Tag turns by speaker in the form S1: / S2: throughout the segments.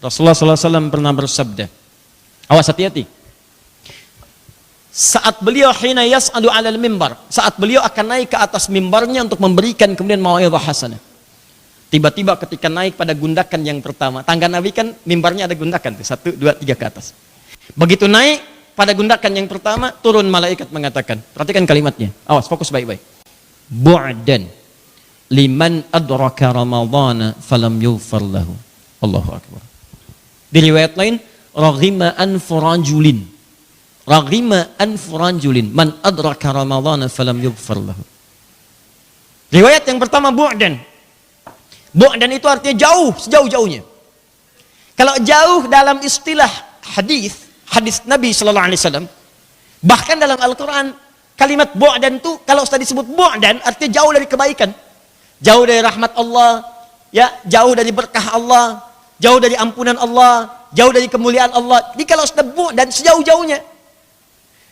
S1: Rasulullah SAW pernah bersabda, awas hati-hati. Saat beliau hina yas'adu 'alal mimbar, saat beliau akan naik ke atas mimbarnya untuk memberikan kemudian mau'izah hasanah. Tiba-tiba ketika naik pada gundakan yang pertama, tangga Nabi kan mimbarnya ada gundakan tuh, 1, 2, 3 ke atas. Begitu naik pada gundakan yang pertama, turun malaikat mengatakan, perhatikan kalimatnya, awas fokus baik-baik. Bu'dan liman adraka ramadhana falam yughfar lahu. Allahu akbar. Di riwayat lain, raghima anfu rajulin. Raghima anfu rajulin man adraka ramadhana falam yughfar lahu. Riwayat yang pertama bu'dan. Bu'dan itu artinya jauh, sejauh-jauhnya. Kalau jauh dalam istilah hadis Nabi sallallahu alaihi wasallam, bahkan dalam Al-Qur'an kalimat bu'dan itu kalau sudah disebut bu'dan artinya jauh dari kebaikan. Jauh dari rahmat Allah, ya, jauh dari berkah Allah, jauh dari ampunan Allah, jauh dari kemuliaan Allah. Jadi kalau sudah bu'dan sejauh-jauhnya.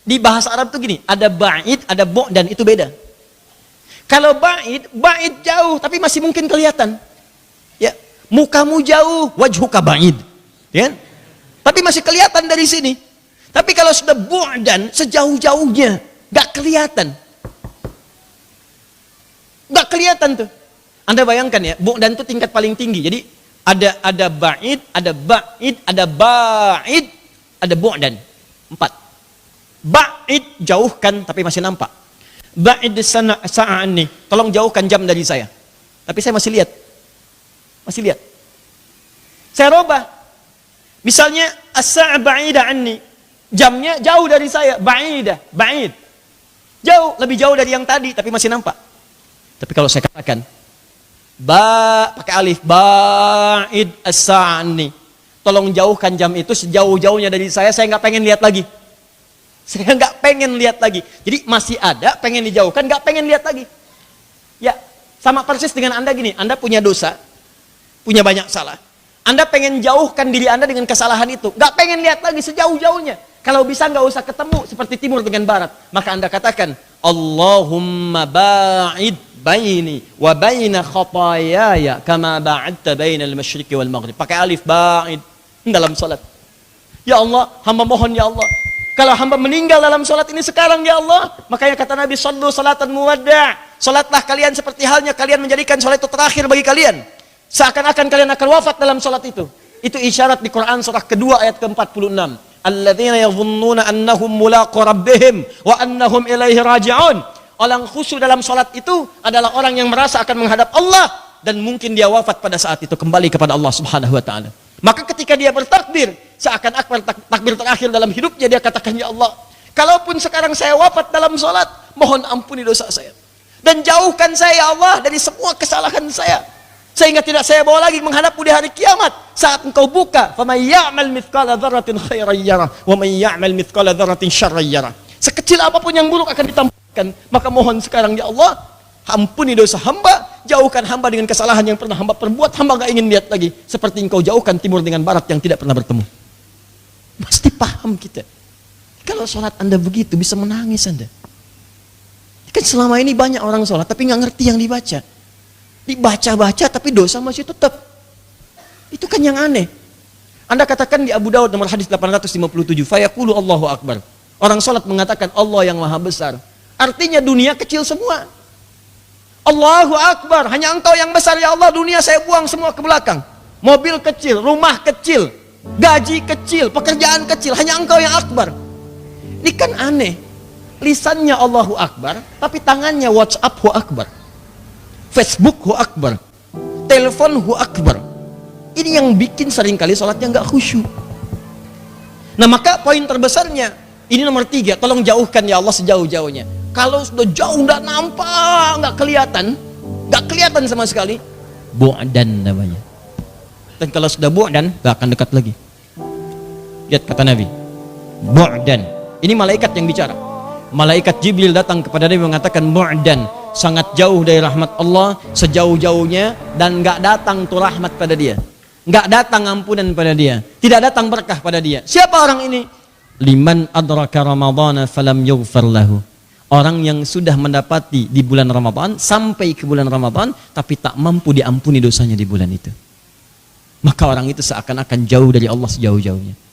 S1: Di bahasa Arab tuh gini, ada ba'id, ada bu'dan, itu beda. Kalau ba'id jauh tapi masih mungkin kelihatan. Ya, mukamu jauh, wajhuka ba'id. Ya. Tapi masih kelihatan dari sini. Tapi kalau sudah bu'dan sejauh-jauhnya, enggak kelihatan. Enggak kelihatan tuh. Anda bayangkan ya, bu'dan itu tingkat paling tinggi. Jadi ada ba'id, ada ba'id, ada ba'id, ada bu'dan. 4. Ba'id jauhkan tapi masih nampak. Ba'id sa'an nih, tolong jauhkan jam dari saya. Tapi saya masih lihat. Masih lihat. Saya robah. Misalnya as-sa'a ba'ida anni. Jamnya jauh dari saya, ba'idah, ba'id. Jauh, lebih jauh dari yang tadi tapi masih nampak. Tapi kalau saya katakan pakai alif, ba'id as-sa'a anni. Tolong jauhkan jam itu sejauh-jauhnya dari saya nggak pengen lihat lagi. Saya nggak pengen lihat lagi. Jadi masih ada, pengen dijauhkan, nggak pengen lihat lagi. Ya, sama persis dengan Anda gini. Anda punya dosa, punya banyak salah. Anda pengen jauhkan diri Anda dengan kesalahan itu. Nggak pengen lihat lagi sejauh-jauhnya. Kalau bisa nggak usah ketemu seperti timur dengan barat. Maka Anda katakan, Allahumma ba'id baini wa baina khatayaya kama ba'adta bainal masyriqi wal maghrib. Pakai alif, ba'id dalam salat. Ya Allah, hamba mohon ya Allah. Kalau hamba meninggal dalam sholat ini sekarang ya Allah, makanya kata Nabi, sallu salatan muwadda'. Sholatlah kalian seperti halnya kalian menjadikan sholat itu terakhir bagi kalian. Seakan-akan kalian akan wafat dalam sholat itu. Itu isyarat di Quran surah kedua ayat ke-46. Alladzina yadhunnuna annahum mulaqu rabbihim wa annahum ilaihi raji'un. Orang khusyuk dalam sholat itu adalah orang yang merasa akan menghadap Allah dan mungkin dia wafat pada saat itu kembali kepada Allah Subhanahu wa taala. Maka ketika dia bertakbir, seakan-akan takbir terakhir dalam hidupnya, dia katakan, ya Allah, kalaupun sekarang saya wafat dalam sholat, mohon ampuni dosa saya. Dan jauhkan saya, ya Allah, dari semua kesalahan saya. Sehingga tidak saya bawa lagi menghadapmu di hari kiamat. Saat engkau buka, فَمَنْ يَعْمَلْ مِثْقَالَ ذَرَّةٍ خَيْرًا يَرَهُ وَمَنْ يَعْمَلْ مِثْقَالَ ذَرَّةٍ شَرًّا يَرَهُ. Sekecil apapun yang buruk akan ditampakkan. Maka mohon sekarang, ya Allah, ampuni dosa hamba, jauhkan hamba dengan kesalahan yang pernah hamba perbuat, hamba gak ingin lihat lagi. Seperti engkau jauhkan timur dengan barat yang tidak pernah bertemu. Pasti paham kita. Kalau sholat Anda begitu, bisa menangis Anda. Kan selama ini banyak orang sholat, tapi gak ngerti yang dibaca. Dibaca-baca, tapi dosa masih tetap. Itu kan yang aneh. Anda katakan di Abu Dawud nomor hadis 857, fayaqulu Allahu Akbar. Orang sholat mengatakan Allah yang maha besar. Artinya dunia kecil semua. Allahu Akbar, hanya engkau yang besar ya Allah, dunia saya buang semua ke belakang. Mobil kecil, rumah kecil, gaji kecil, pekerjaan kecil, hanya engkau yang akbar. Ini kan aneh. Lisannya Allahu Akbar, tapi tangannya WhatsApp hu akbar, Facebook hu akbar, telepon hu akbar. Ini yang bikin seringkali sholatnya nggak khusyuk. Nah maka poin terbesarnya, ini nomor 3, tolong jauhkan ya Allah sejauh-jauhnya. Kalau sudah jauh, nggak nampak, nggak kelihatan sama sekali, bu'dan namanya. Dan kalau sudah bu'dan, nggak akan dekat lagi. Lihat kata Nabi, bu'dan. Ini malaikat yang bicara. Malaikat Jibril datang kepada Nabi mengatakan bu'dan, sangat jauh dari rahmat Allah, sejauh-jauhnya, dan nggak datang tuh rahmat pada dia, nggak datang ampunan pada dia, tidak datang berkah pada dia. Siapa orang ini? Liman adraka ramadhana falam yughfar lahu. Orang yang sudah mendapati di bulan Ramadan, sampai ke bulan Ramadan, tapi tak mampu diampuni dosanya di bulan itu. maka orang itu seakan-akan jauh dari Allah sejauh-jauhnya.